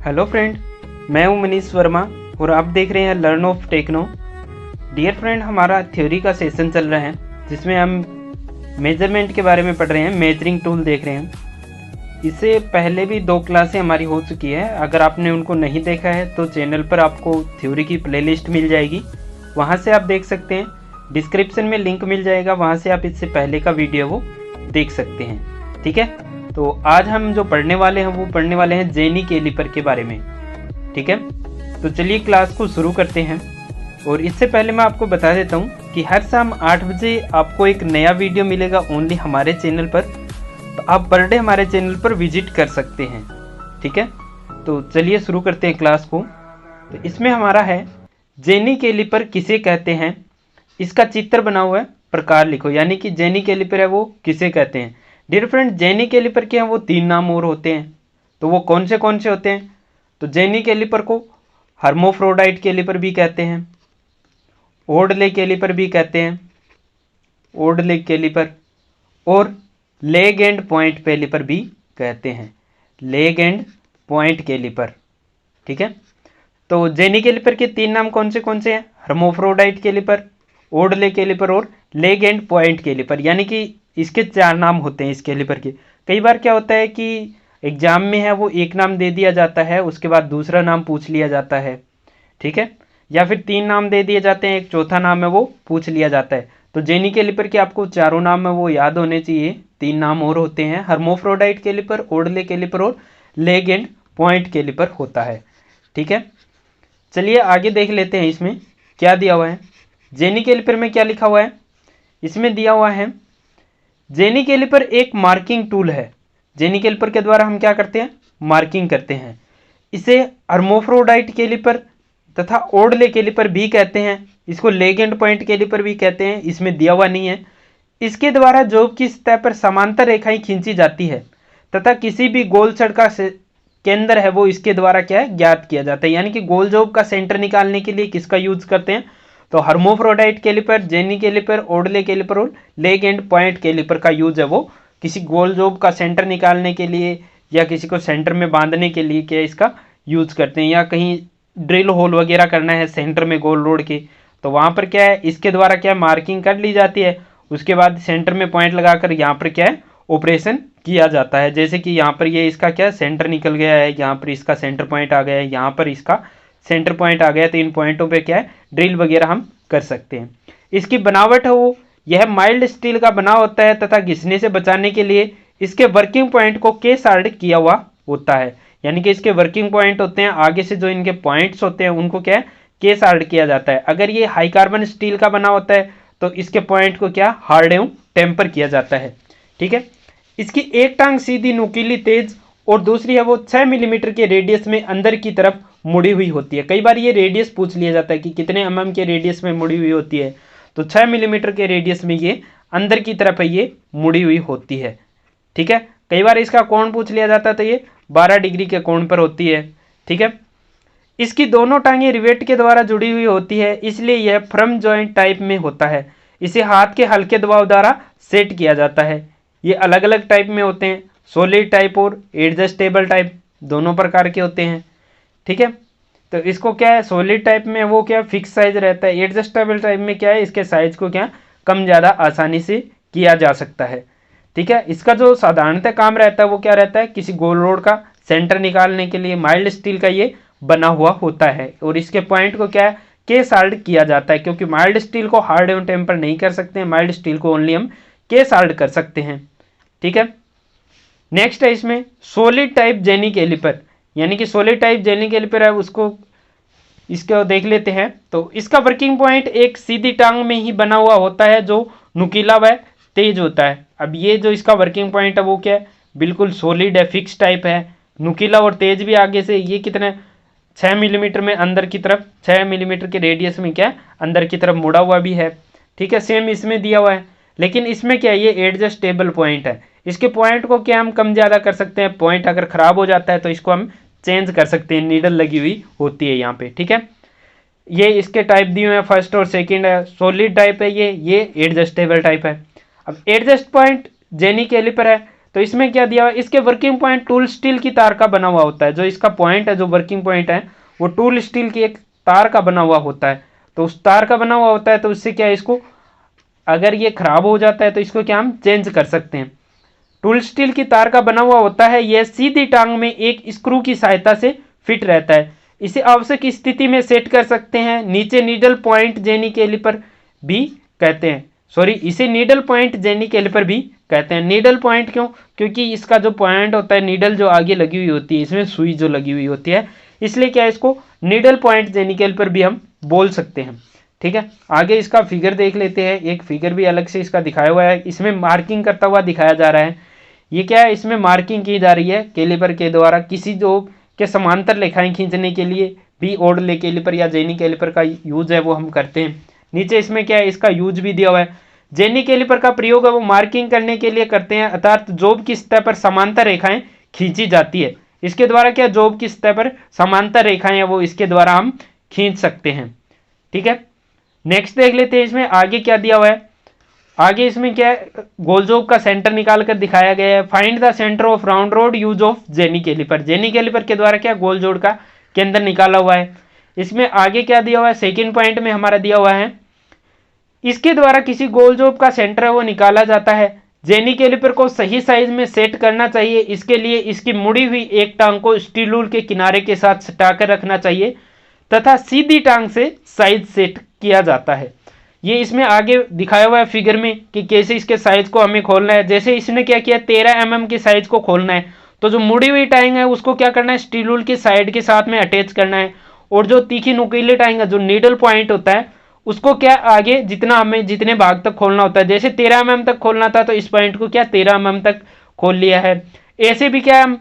Hello friend, मैं हूं मनीष वर्मा और आप देख रहे हैं learn of techno. Dear friend, हमारा थ्योरी का सेशन चल रहा है जिसमें हम मेजरमेंट के बारे में पढ़ रहे हैं, मेजरिंग टूल देख रहे हैं। इससे पहले भी 2 क्लासें हमारी हो चुकी है। अगर आपने उनको नहीं देखा है तो चैनल पर आपको थ्योरी की प्लेलिस्ट मिल जाएगी, वहाँ से आप देख सकते हैं। डिस्क्रिप्शन में लिंक मिल जाएगा, वहाँ से आप इससे पहले का वीडियो वो देख सकते हैं। ठीक है, तो आज हम जो पढ़ने वाले हैं वो पढ़ने वाले हैं जेनी कैलिपर के बारे में। ठीक है, तो चलिए क्लास को शुरू करते हैं। और इससे पहले मैं आपको बता देता हूँ कि हर शाम 8 बजे आपको एक नया वीडियो मिलेगा ओनली हमारे चैनल पर। तो आप पर डे हमारे चैनल पर विजिट कर सकते हैं। ठीक है, तो चलिए शुरू करते हैं क्लास को। तो इसमें हमारा है जेनी कैलिपर किसे कहते हैं, इसका चित्र बना हुआ है, प्रकार लिखो। यानी कि जेनी कैलिपर है वो किसे कहते हैं। डियर फ्रेंड, जेनी कैलिपर के हैं वो 3 नाम और होते हैं। तो वो कौन से होते हैं? तो जेनी कैलिपर को हर्मोफ्रोडाइट कैलिपर भी कहते हैं, ओर्डले कैलिपर भी कहते हैं, ओर्डले कैलिपर, और लेग एंड पॉइंट कैलिपर भी कहते हैं, लेग एंड पॉइंट कैलिपर। ठीक है, तो जेनी कैलिपर के 3 नाम कौन से हैं? हर्मोफ्रोडाइट कैलिपर, ओर्डले कैलिपर और लेग एंड पॉइंट कैलिपर। यानी कि इसके 4 नाम होते हैं इस कैलिपर के। कई बार क्या होता है कि एग्जाम में है वो एक नाम दे दिया जाता है, उसके बाद दूसरा नाम पूछ लिया जाता है। ठीक है, या फिर 3 नाम दे दिए जाते हैं, एक चौथा नाम है वो पूछ लिया जाता है। तो जेनी कैलिपर के आपको चारों नाम है वो याद होने चाहिए। 3 नाम और होते हैं, हर्मोफ्रोडाइट कैलिपर, ओर्डले कैलिपर और लेग एंड पॉइंट कैलिपर होता है। ठीक है, चलिए आगे देख लेते हैं इसमें क्या दिया हुआ है। जेनी कैलिपर में क्या लिखा हुआ है? इसमें दिया हुआ है जेनी कैलिपर एक मार्किंग टूल है। जेनी कैलिपर के द्वारा हम क्या करते हैं? मार्किंग करते हैं। इसे हर्मोफ्रोडाइट कैलिपर तथा ओर्डले कैलिपर भी कहते हैं। इसको लेग एंड पॉइंट कैलिपर भी कहते हैं, इसमें दिया हुआ नहीं है। इसके द्वारा जॉब की सतह पर समांतर रेखाएं खींची जाती है तथा किसी भी गोल छड़ का केंद्र है वो इसके द्वारा क्या है? ज्ञात किया जाता है। यानी कि गोल जॉब का सेंटर निकालने के लिए किसका यूज करते हैं? तो हर्मोफ्रोडाइट कैलिपर, जेनी कैलिपर, ओर्डले कैलिपर और लेग एंड पॉइंट कैलिपर का यूज है वो किसी गोल जॉब का सेंटर निकालने के लिए या किसी को सेंटर में बांधने के लिए क्या इसका यूज करते हैं। या कहीं ड्रिल होल वगैरह करना है सेंटर में गोल रोड के, तो वहाँ पर क्या है, इसके द्वारा क्या मार्किंग कर ली जाती है। उसके बाद सेंटर में पॉइंट लगाकर यहाँ पर क्या है, ऑपरेशन किया जाता है। जैसे कि यहाँ पर ये इसका क्या सेंटर निकल गया है, यहाँ पर इसका सेंटर पॉइंट आ गया है, यहाँ पर इसका सेंटर पॉइंट आ गया, तो इन पॉइंटों पे क्या है ड्रिल वगैरह हम कर सकते हैं। इसकी बनावट है वो यह माइल्ड स्टील का बना होता है तथा घिसने से बचाने के लिए इसके वर्किंग पॉइंट को केसार्ड किया हुआ होता है। यानी कि इसके वर्किंग पॉइंट होते हैं, आगे से जो इनके पॉइंट्स होते हैं उनको क्या है, केसार्ड किया जाता है। अगर ये हाई कार्बन स्टील का बना होता है तो इसके पॉइंट को क्या हार्ड एवं टेम्पर किया जाता है। ठीक है, इसकी एक टांग सीधी नुकीली तेज और दूसरी है वो 6 मिलीमीटर के रेडियस में अंदर की तरफ मुड़ी हुई होती है। कई बार ये रेडियस पूछ लिया जाता है कि कितने एमएम के रेडियस में मुड़ी हुई होती है, तो 6 मिलीमीटर के रेडियस में ये अंदर की तरफ है ये मुड़ी हुई होती है। ठीक है, कई बार इसका कोण पूछ लिया जाता है तो ये 12 डिग्री के कोण पर होती है। ठीक है, इसकी दोनों टांगें रिवेट के द्वारा जुड़ी हुई होती है, इसलिए यह फ्रम जॉइंट टाइप में होता है। इसे हाथ के हल्के दबाव द्वारा सेट किया जाता है। ये अलग अलग टाइप में होते हैं, सॉलिड टाइप और एडजस्टेबल टाइप, दोनों प्रकार के होते हैं। ठीक है, तो इसको क्या है, सॉलिड टाइप में वो क्या फिक्स साइज रहता है, एडजस्टेबल टाइप में क्या है इसके साइज को क्या कम ज़्यादा आसानी से किया जा सकता है। ठीक है, इसका जो साधारणतः काम रहता है वो क्या रहता है, किसी गोल रोड का सेंटर निकालने के लिए माइल्ड स्टील का ये बना हुआ होता है और इसके पॉइंट को क्या है केसार्ड किया जाता है, क्योंकि माइल्ड स्टील को हार्ड एवं टेम्पर नहीं कर सकते हैं, माइल्ड स्टील को ओनली हम केसार्ड कर सकते हैं। ठीक है, नेक्स्ट है इसमें सॉलिड टाइप जेनी कैलिपर। यानी कि सॉलिड टाइप जेनी कैलिपर है उसको इसको देख लेते हैं। तो इसका वर्किंग पॉइंट एक सीधी टांग में ही बना हुआ होता है जो नुकीला व तेज होता है। अब ये जो इसका वर्किंग पॉइंट है वो क्या है, बिल्कुल सॉलिड है, फिक्स टाइप है, नुकीला और तेज भी आगे से। ये कितने 6 मिलीमीटर में अंदर की तरफ, 6 मिलीमीटर के रेडियस में क्या अंदर की तरफ मुड़ा हुआ भी है। ठीक है, सेम इसमें दिया हुआ है, लेकिन इसमें क्या है ये एडजस्टेबल पॉइंट है। इसके पॉइंट को क्या हम कम ज़्यादा कर सकते हैं, पॉइंट अगर ख़राब हो जाता है तो इसको हम चेंज कर सकते हैं, नीडल लगी हुई होती है यहाँ पे। ठीक है, ये इसके टाइप दिए हुए हैं, फर्स्ट और सेकंड है, सॉलिड टाइप है ये एडजस्टेबल टाइप है। अब एडजस्ट पॉइंट जेनी कैलिपर है तो इसमें क्या दिया हुआ है, इसके वर्किंग पॉइंट टूल स्टील की तार का बना हुआ होता है। जो इसका पॉइंट है, जो वर्किंग पॉइंट है, वो टूल स्टील की एक तार का बना हुआ होता है। तो उस तार का बना हुआ होता है, तो उससे क्या है, इसको अगर ये खराब हो जाता है तो इसको क्या हम चेंज कर सकते हैं। टूल स्टील की तार का बना हुआ होता है, यह सीधी टांग में एक स्क्रू की सहायता से फिट रहता है। इसे आवश्यक स्थिति में सेट कर सकते हैं। नीचे नीडल पॉइंट जेनी कैलिपर भी कहते हैं, सॉरी, इसे नीडल पॉइंट जेनी कैलिपर भी कहते हैं। नीडल पॉइंट क्यों? क्योंकि इसका जो पॉइंट होता है, नीडल जो आगे लगी हुई होती है, इसमें सुई जो लगी हुई होती है, इसलिए क्या है, इसको नीडल पॉइंट जेनी कैलिपर भी हम बोल सकते हैं। ठीक है, आगे इसका फिगर देख लेते हैं। एक फिगर भी अलग से इसका दिखाया हुआ है, इसमें मार्किंग करता हुआ दिखाया जा रहा है। ये क्या है, इसमें मार्किंग की जा रही है कैलिपर के द्वारा। किसी जॉब के समांतर रेखाएं खींचने के लिए भी ओडले कैलिपर या जेनी कैलिपर का यूज है वो हम करते हैं। नीचे इसमें क्या है, इसका यूज भी दिया हुआ है। जेनी कैलिपर का प्रयोग है वो मार्किंग करने के लिए करते हैं, अर्थात जॉब की सतह पर समांतर रेखाएं खींची जाती है। इसके द्वारा क्या, जॉब की सतह पर समांतर रेखाएं वो इसके द्वारा हम खींच सकते हैं। ठीक है, नेक्स्ट देख लेते हैं इसमें आगे क्या दिया हुआ है। आगे इसमें क्या है, गोल जॉब का सेंटर निकाल कर दिखाया गया है। Find the centre of round rod use of jenny caliper. Jenny caliper के द्वारा क्या, गोल जोड़ का केंद्र निकाला हुआ है। इसमें आगे क्या दिया हुआ है, सेकंड पॉइंट में हमारा दिया हुआ है, इसके द्वारा किसी गोल जॉब का सेंटर है वो निकाला जाता है। जेनी कैलिपर को सही साइज में सेट करना चाहिए। इसके लिए इसकी मुड़ी हुई एक टांग को स्टील रूल के किनारे के साथ सटाकर रखना चाहिए तथा सीधी टांग से साइज सेट किया जाता है। ये इसमें आगे दिखाया हुआ है फिगर में कि कैसे इसके साइज को हमें खोलना है। जैसे इसने क्या किया, 13 mm की साइज को खोलना है, तो जो मुड़ी हुई टांग है उसको क्या करना है, स्टील रूल की साइड के साथ में अटैच करना है। और जो तीखी नुकीली टांग है, जो नीडल पॉइंट होता है, उसको क्या आगे जितना हमें जितने भाग तक खोलना होता है, जैसे 13 mm तक खोलना था तो इस पॉइंट को क्या 13 mm तक खोल लिया है। ऐसे भी क्या हम,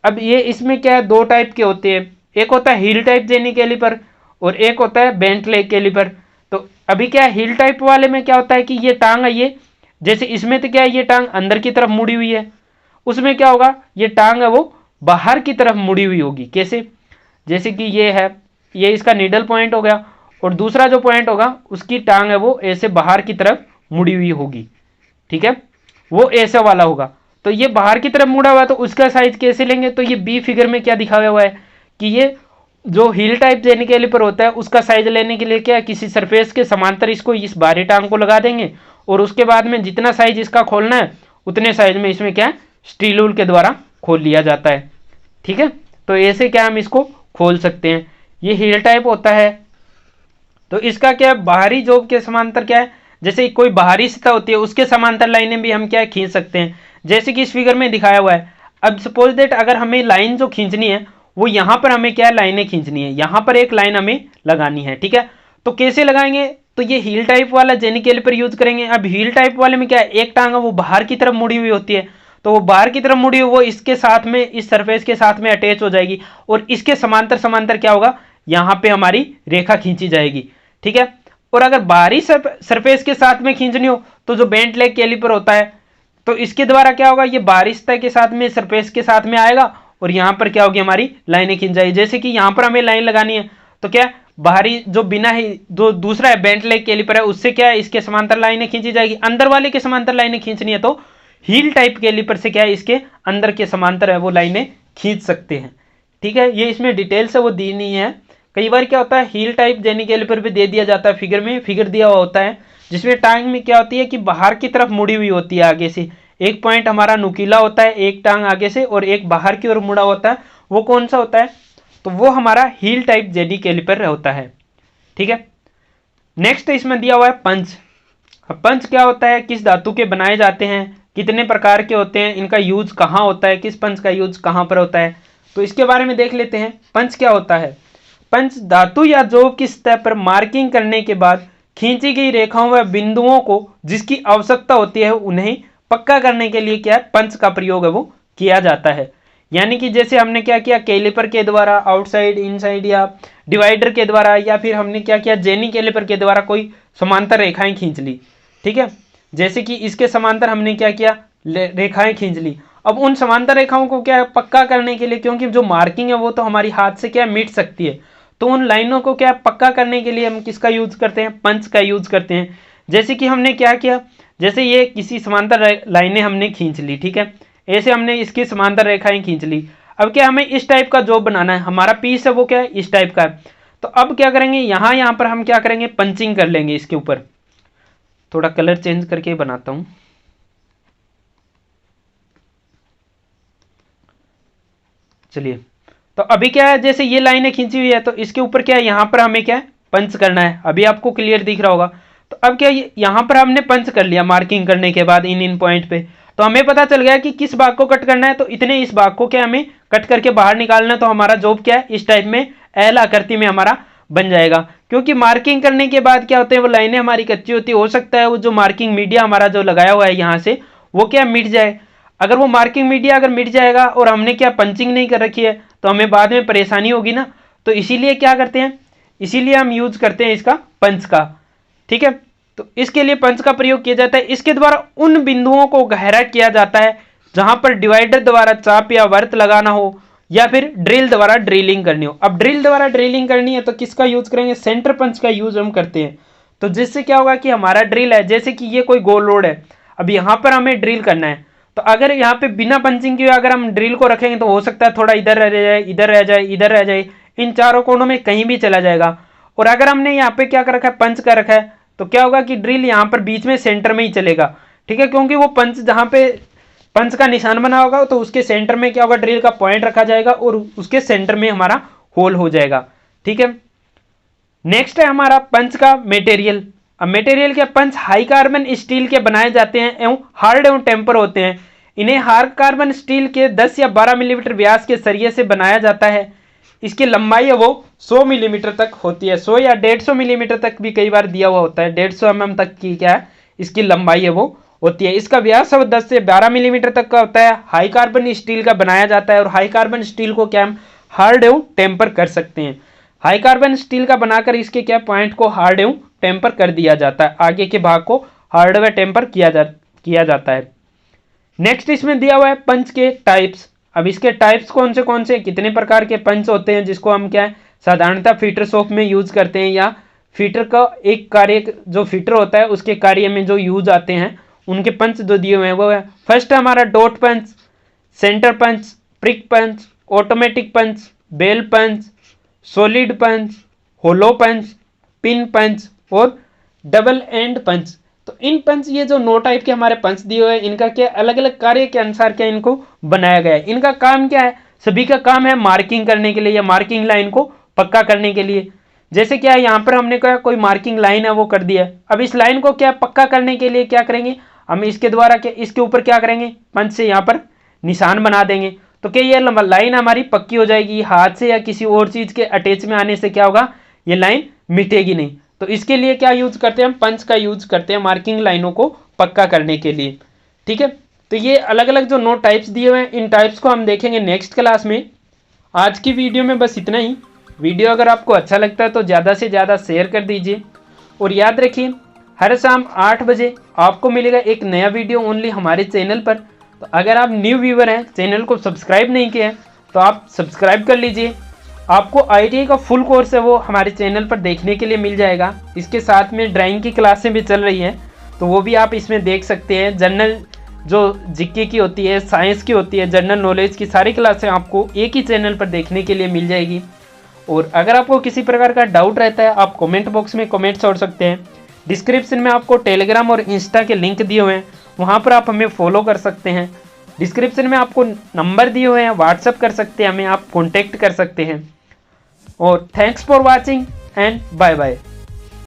अब ये इसमें क्या है, दो टाइप के होते हैं, एक होता है हील टाइप जेनी कैलिपर और एक होता है बेंट लेग कैलिपर। तो अभी क्या है, हील टाइप वाले में क्या होता है कि ये टांग है, ये जैसे इसमें तो क्या है, ये टांग अंदर की तरफ मुड़ी हुई है, उसमें क्या होगा, ये टांग है वो बाहर की तरफ मुड़ी हुई होगी। कैसे, जैसे कि ये है, ये इसका नीडल पॉइंट हो गया और दूसरा जो पॉइंट होगा उसकी टांग है वो ऐसे बाहर की तरफ मुड़ी हुई होगी। ठीक है, वो ऐसे वाला होगा। तो ये बाहर की तरफ मुड़ा हुआ है, तो उसका साइज कैसे लेंगे, तो ये बी फिगर में क्या दिखाया हुआ है कि ये जो हील टाइप जेनी कैलिपर होता है उसका साइज लेने के लिए क्या, किसी सरफेस के समांतर इसको इस बाहरी टांग को लगा देंगे और उसके बाद में जितना साइज इसका खोलना है उतने साइज में इसमें क्या स्टील रूल के द्वारा खोल लिया जाता है। ठीक है, तो ऐसे क्या हम इसको खोल सकते हैं। ये हील टाइप होता है, तो इसका क्या बाहरी जॉब के समांतर क्या है, जैसे कोई बाहरी सतह होती है उसके समांतर लाइनें भी हम क्या खींच सकते हैं, जैसे कि इस फिगर में दिखाया हुआ है। अब सपोज दैट अगर हमें लाइन जो खींचनी है वो यहाँ पर हमें क्या लाइनें खींचनी है, यहाँ पर एक लाइन हमें लगानी है। ठीक है, तो कैसे लगाएंगे, तो ये हील टाइप वाला जेनी कैलिपर यूज करेंगे। अब हील टाइप वाले में क्या है, एक टांग है वो बाहर की तरफ मुड़ी हुई होती है, तो वो बाहर की तरफ मुड़ी हुई वो इसके साथ में, इस सरफेस के साथ में अटैच हो जाएगी और इसके समांतर समांतर क्या होगा, यहाँ पे हमारी रेखा खींची जाएगी। ठीक है, और अगर बाहरी सरफेस के साथ में खींचनी हो तो जो बेंट लेग कैलिपर होता है, तो इसके द्वारा क्या होगा, ये बाहरी सतह के साथ में सरफेस के साथ में आएगा और यहाँ पर क्या होगी, हमारी लाइनें खींच जाएगी। जैसे कि यहाँ पर हमें लाइन लगानी है, तो क्या बाहरी जो बिना ही जो दूसरा है बेंट लेग कैलिपर है उससे क्या है, इसके समांतर लाइनें खींची जाएगी। अंदर वाले के समांतर लाइनें खींचनी है तो हील टाइप कैलिपर से क्या है, इसके अंदर के समांतर है वो लाइनें खींच सकते हैं। ठीक है, ये इसमें डिटेल से वो दी नहीं है। कई बार क्या होता है, हील टाइप जेनी कैलिपर भी दे दिया जाता है, फिगर में फिगर दिया हुआ होता है, जिसमें टांग में क्या होती है कि बाहर की तरफ मुड़ी हुई होती है आगे से। एक पॉइंट हमारा नुकीला होता है, एक टांग आगे से और एक बाहर की ओर मुड़ा होता है। वो कौन सा होता है, तो वो हमारा हील टाइप जेनी कैलिपर होता है। ठीक है, नेक्स्ट इसमें दिया हुआ है पंच। अब पंच क्या होता है, किस धातु के बनाए जाते हैं, कितने प्रकार के होते हैं, इनका यूज कहाँ होता है, किस पंच का यूज कहाँ पर होता है, तो इसके बारे में देख लेते हैं। पंच क्या होता है, पंच धातु या जॉब की सतह पर मार्किंग करने के बाद खींची गई रेखाओं व बिंदुओं को जिसकी आवश्यकता होती है उन्हें पक्का करने के लिए क्या पंच का प्रयोग है वो किया जाता है। यानी कि जैसे हमने क्या किया, कैलिपर के द्वारा आउटसाइड इनसाइड या डिवाइडर के द्वारा, या फिर हमने क्या किया, जेनी कैलिपर के द्वारा कोई समांतर रेखाएं खींच ली। ठीक है, जैसे कि इसके समांतर हमने क्या किया, रेखाएं खींच ली। अब उन समांतर रेखाओं को क्या पक्का करने के लिए, क्योंकि जो मार्किंग है वो तो हमारी हाथ से क्या मिट सकती है, तो उन लाइनों को क्या पक्का करने के लिए हम किसका यूज करते हैं, पंच का यूज करते हैं। जैसे कि हमने क्या किया, जैसे ये किसी समांतर लाइनें हमने खींच ली, ठीक है, ऐसे हमने इसकी समांतर रेखाएं खींच ली। अब क्या हमें इस टाइप का जो बनाना है, हमारा पीस है वो क्या है, इस टाइप का है। तो अब क्या करेंगे, यहाँ पर हम क्या करेंगे, पंचिंग कर लेंगे इसके ऊपर। थोड़ा कलर चेंज करके बनाता हूं। चलिए, तो अभी क्या है, जैसे ये लाइनें खींची हुई है तो इसके ऊपर क्या है, यहाँ पर हमें क्या है, पंच करना है। अभी आपको क्लियर दिख रहा होगा। तो अब क्या, यहाँ पर हमने पंच कर लिया मार्किंग करने के बाद इन पॉइंट पे। तो हमें पता चल गया कि किस भाग को कट करना है। तो इतने इस भाग को क्या हमें कट करके बाहर निकालना है। तो हमारा जॉब क्या है, इस टाइप में एल आकृति में हमारा बन जाएगा। क्योंकि मार्किंग करने के बाद क्या होते हैं, वो लाइनें हमारी कच्ची होती है। हो सकता है वो जो मार्किंग मीडिया हमारा जो लगाया हुआ है यहाँ से, वो क्या मिट जाए। अगर वो मार्किंग मीडिया अगर मिट जाएगा और हमने क्या पंचिंग नहीं कर रखी है, तो हमें बाद में परेशानी होगी ना। तो इसीलिए क्या करते हैं, इसीलिए हम यूज करते हैं इसका पंच का। ठीक है, तो इसके लिए पंच का प्रयोग किया जाता है। इसके द्वारा उन बिंदुओं को गहरा किया जाता है जहां पर डिवाइडर द्वारा चाप या वर्त लगाना हो, या फिर ड्रिल द्वारा ड्रिलिंग करनी हो। अब ड्रिल द्वारा ड्रिलिंग करनी है तो किसका यूज करेंगे, सेंटर पंच का यूज हम करते हैं। तो जिससे क्या होगा कि हमारा ड्रिल है, जैसे कि ये कोई गोल रोड है, अब यहाँ पर हमें ड्रिल करना है। तो अगर यहाँ पे बिना पंचिंग किए अगर हम ड्रिल को रखेंगे तो हो सकता है थोड़ा इधर रह जाए, इधर रह जाए, इधर रह जाए, इन चारों कोनों में कहीं भी चला जाएगा। और अगर हमने यहाँ पे क्या कर रखा है, पंच कर रखा है, तो क्या होगा कि ड्रिल यहाँ पर बीच में सेंटर में ही चलेगा। ठीक है, क्योंकि वो पंच जहाँ पे पंच का निशान बना होगा तो उसके सेंटर में क्या होगा, ड्रिल का पॉइंट रखा जाएगा और उसके सेंटर में हमारा होल हो जाएगा। ठीक है, नेक्स्ट है हमारा पंच का मटेरियल। अब मटेरियल के पंच हाई कार्बन स्टील के बनाए जाते हैं एवं हार्ड एवं टेम्पर होते हैं। इन्हें हार्ड कार्बन स्टील के 10 या 12 मिलीमीटर व्यास के सरिये से बनाया जाता है। इसकी लंबाई है वो 100 मिलीमीटर तक होती है। 100 या 150 मिलीमीटर तक भी कई बार दिया हुआ होता है। 150 mm तक की क्या है, इसकी लंबाई है वो होती है। इसका व्यास है 10 से 12 मिलीमीटर तक का होता है। हाई कार्बन स्टील का बनाया जाता है और हाई कार्बन स्टील को क्या हम हार्ड एवं टेम्पर कर सकते हैं। हाई कार्बन स्टील का बनाकर इसके क्या पॉइंट को हार्ड एवं टेम्पर कर दिया जाता है, आगे के भाग को हार्ड व टेम्पर किया जाता है। नेक्स्ट इसमें दिया हुआ है पंच के टाइप्स। अब इसके टाइप्स कौन से कितने प्रकार के पंच होते हैं, जिसको हम क्या है साधारणतः फीटर शॉप में यूज करते हैं, या फीटर का एक कार्य जो फीटर होता है उसके कार्य में जो यूज आते हैं, उनके पंच जो दिए हुए हैं वो है। फर्स्ट हमारा डॉट पंच, सेंटर पंच, प्रिक पंच, ऑटोमेटिक पंच, बेल पंच, सॉलिड पंच, होलो पंच, पिन पंच और डबल एंड पंच। तो इन पंच, ये जो 9 टाइप के हमारे पंच दिए हुए हैं, इनका क्या अलग अलग कार्य के अनुसार क्या इनको बनाया गया है। इनका काम क्या है, सभी का काम है मार्किंग करने के लिए या मार्किंग लाइन को पक्का करने के लिए। जैसे क्या है, यहाँ पर हमने क्या कोई मार्किंग लाइन है वो कर दिया है। अब इस लाइन को क्या पक्का करने के लिए क्या करेंगे, हम इसके द्वारा क्या इसके ऊपर क्या करेंगे, पंच से यहाँ पर निशान बना देंगे। तो क्या ये लाइन हमारी पक्की हो जाएगी। हाथ से या किसी और चीज के अटैच में आने से क्या होगा, ये लाइन मिटेगी नहीं। तो इसके लिए क्या यूज करते हैं, हम पंच का यूज करते हैं मार्किंग लाइनों को पक्का करने के लिए। ठीक है, तो ये अलग अलग जो 9 टाइप्स दिए हुए हैं, इन टाइप्स को हम देखेंगे नेक्स्ट क्लास में। आज की वीडियो में बस इतना ही। वीडियो अगर आपको अच्छा लगता है तो ज़्यादा से ज़्यादा शेयर कर दीजिए। और याद रखिए, हर शाम 8 बजे आपको मिलेगा एक नया वीडियो ओनली हमारे चैनल पर। तो अगर आप न्यू व्यूवर हैं, चैनल को सब्सक्राइब नहीं किया है, तो आप सब्सक्राइब कर लीजिए। आपको ITI का फुल कोर्स है वो हमारे चैनल पर देखने के लिए मिल जाएगा। इसके साथ में ड्राइंग की क्लासें भी चल रही हैं, तो वो भी आप इसमें देख सकते हैं। जनरल जो जीके की होती है, साइंस की होती है, जनरल नॉलेज की सारी क्लासें आपको एक ही चैनल पर देखने के लिए मिल जाएगी। और अगर आपको किसी प्रकार का डाउट रहता है, आप कमेंट बॉक्स में कमेंट छोड़ सकते हैं। डिस्क्रिप्शन में आपको टेलीग्राम और इंस्टा के लिंक दिए हुए हैं, वहाँ पर आप हमें फॉलो कर सकते हैं। डिस्क्रिप्शन में आपको नंबर दिए हुए हैं, व्हाट्सअप कर सकते हैं, हमें आप कॉन्टेक्ट कर सकते हैं। और thanks for watching and bye bye.